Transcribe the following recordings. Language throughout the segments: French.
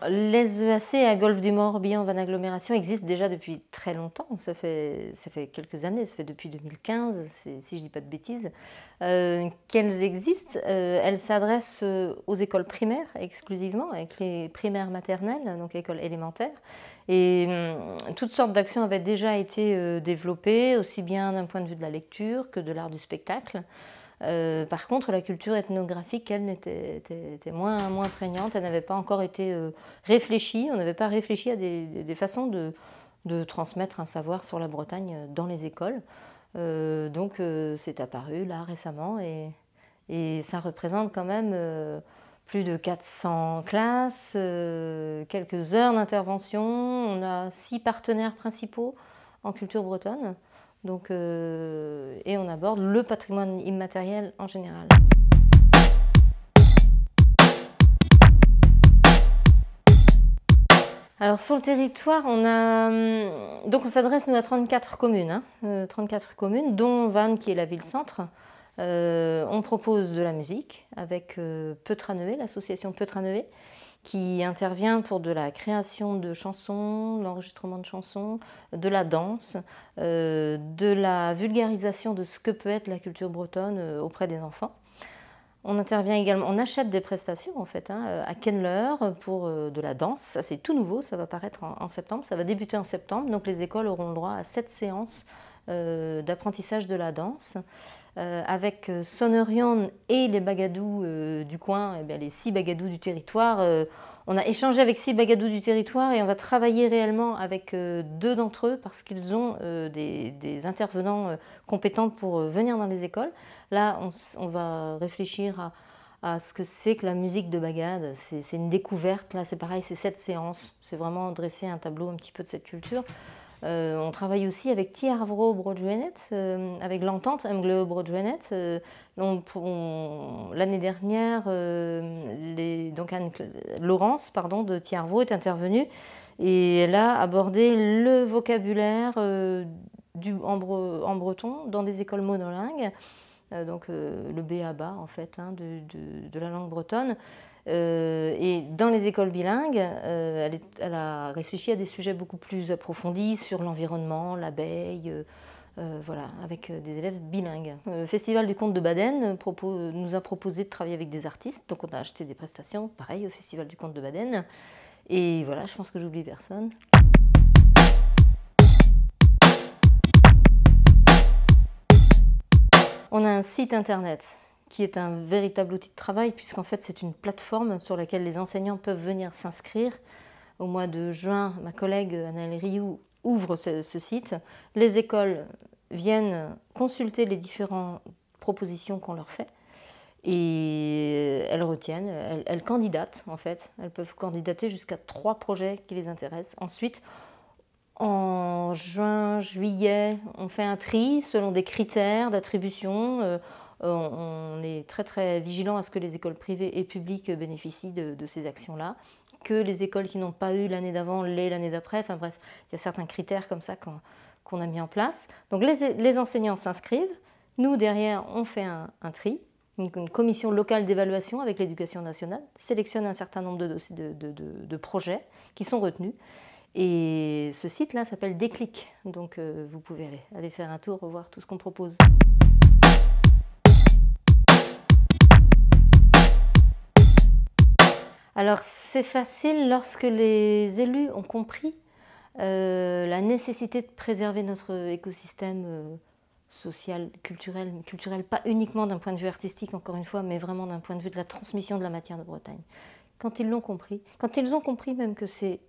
Les EAC à Golfe du Morbihan Van Agglomération existent déjà depuis très longtemps. Ça fait quelques années, ça fait depuis 2015, si je ne dis pas de bêtises, qu'elles existent. Elles s'adressent aux écoles primaires exclusivement, avec les primaires maternelles, donc écoles élémentaires. Et toutes sortes d'actions avaient déjà été développées, aussi bien d'un point de vue de la lecture que de l'art du spectacle. Par contre, la culture ethnographique, elle, était moins prégnante, elle n'avait pas encore été réfléchie, on n'avait pas réfléchi à des façons de transmettre un savoir sur la Bretagne dans les écoles. Donc c'est apparu là récemment et ça représente quand même plus de 400 classes, quelques heures d'intervention. On a 6 partenaires principaux en culture bretonne. Donc, et on aborde le patrimoine immatériel en général. Alors sur le territoire, donc on s'adresse nous à 34 communes, 34 communes, dont Vannes qui est la ville-centre. On propose de la musique avec Peutraneué, l'association Peutraneué, qui intervient pour de la création de chansons, l'enregistrement de chansons, de la danse, de la vulgarisation de ce que peut être la culture bretonne auprès des enfants. On intervient également, on achète des prestations en fait, à Kenler pour de la danse. Ça c'est tout nouveau, ça va paraître en septembre, ça va débuter en septembre. Donc les écoles auront le droit à 7 séances d'apprentissage de la danse. Avec Sonerion et les bagadous du coin, eh bien, les 6 bagadous du territoire. On a échangé avec 6 bagadous du territoire et on va travailler réellement avec 2 d'entre eux parce qu'ils ont des intervenants compétents pour venir dans les écoles. Là, on va réfléchir à ce que c'est que la musique de bagade. C'est une découverte, là c'est pareil, c'est 7 séances. C'est vraiment dresser un tableau un petit peu de cette culture. On travaille aussi avec Tiarvro Brodjuenet, avec l'entente Mgleo Brodjuenet. L'année dernière, Laurence de Tiarvro est intervenue et elle a abordé le vocabulaire en breton dans des écoles monolingues, donc le b.a.-ba en fait de la langue bretonne. Et dans les écoles bilingues, elle a réfléchi à des sujets beaucoup plus approfondis sur l'environnement, l'abeille, voilà, avec des élèves bilingues. Le Festival du Conte de Baden nous a proposé de travailler avec des artistes, donc on a acheté des prestations, pareil, au Festival du Conte de Baden. Et voilà, je pense que j'oublie personne. On a un site internet qui est un véritable outil de travail puisqu'en fait c'est une plateforme sur laquelle les enseignants peuvent venir s'inscrire. Au mois de juin, ma collègue Anaëlle Rioux ouvre ce site. Les écoles viennent consulter les différentes propositions qu'on leur fait et elles retiennent, elles candidatent en fait. Elles peuvent candidater jusqu'à 3 projets qui les intéressent. Ensuite, en juin, juillet, on fait un tri selon des critères d'attribution. On est très très vigilant à ce que les écoles privées et publiques bénéficient de ces actions-là, que les écoles qui n'ont pas eu l'année d'avant l'aient l'année d'après. Enfin bref, il y a certains critères comme ça qu'on a mis en place. Donc les enseignants s'inscrivent. Nous, derrière, on fait un tri. Une commission locale d'évaluation avec l'éducation nationale sélectionne un certain nombre de projets qui sont retenus. Et ce site-là s'appelle Déclic, donc vous pouvez aller faire un tour, revoir tout ce qu'on propose. Alors c'est facile lorsque les élus ont compris la nécessité de préserver notre écosystème social, culturel, pas uniquement d'un point de vue artistique encore une fois, mais vraiment d'un point de vue de la transmission de la matière de Bretagne. Quand ils l'ont compris, quand ils ont compris même que c'est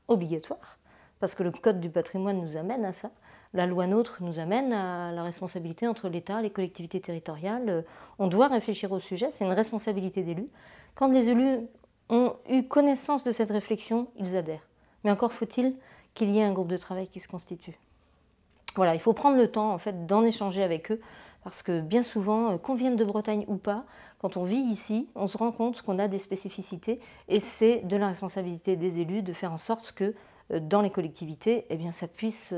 obligatoire, parce que le Code du patrimoine nous amène à ça, la loi NOTRe nous amène à la responsabilité entre l'État, les collectivités territoriales. On doit réfléchir au sujet, c'est une responsabilité d'élus. Quand les élus ont eu connaissance de cette réflexion, ils adhèrent. Mais encore faut-il qu'il y ait un groupe de travail qui se constitue. Voilà, il faut prendre le temps en fait d'en échanger avec eux, parce que bien souvent, qu'on vienne de Bretagne ou pas, quand on vit ici, on se rend compte qu'on a des spécificités et c'est de la responsabilité des élus de faire en sorte que dans les collectivités, eh bien, ça puisse,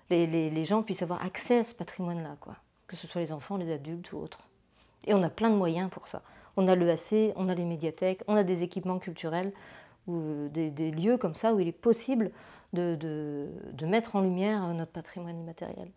les gens puissent avoir accès à ce patrimoine-là, quoi. Que ce soit les enfants, les adultes ou autres. Et on a plein de moyens pour ça. On a l'EAC, on a les médiathèques, on a des équipements culturels. ou des lieux comme ça où il est possible de mettre en lumière notre patrimoine immatériel.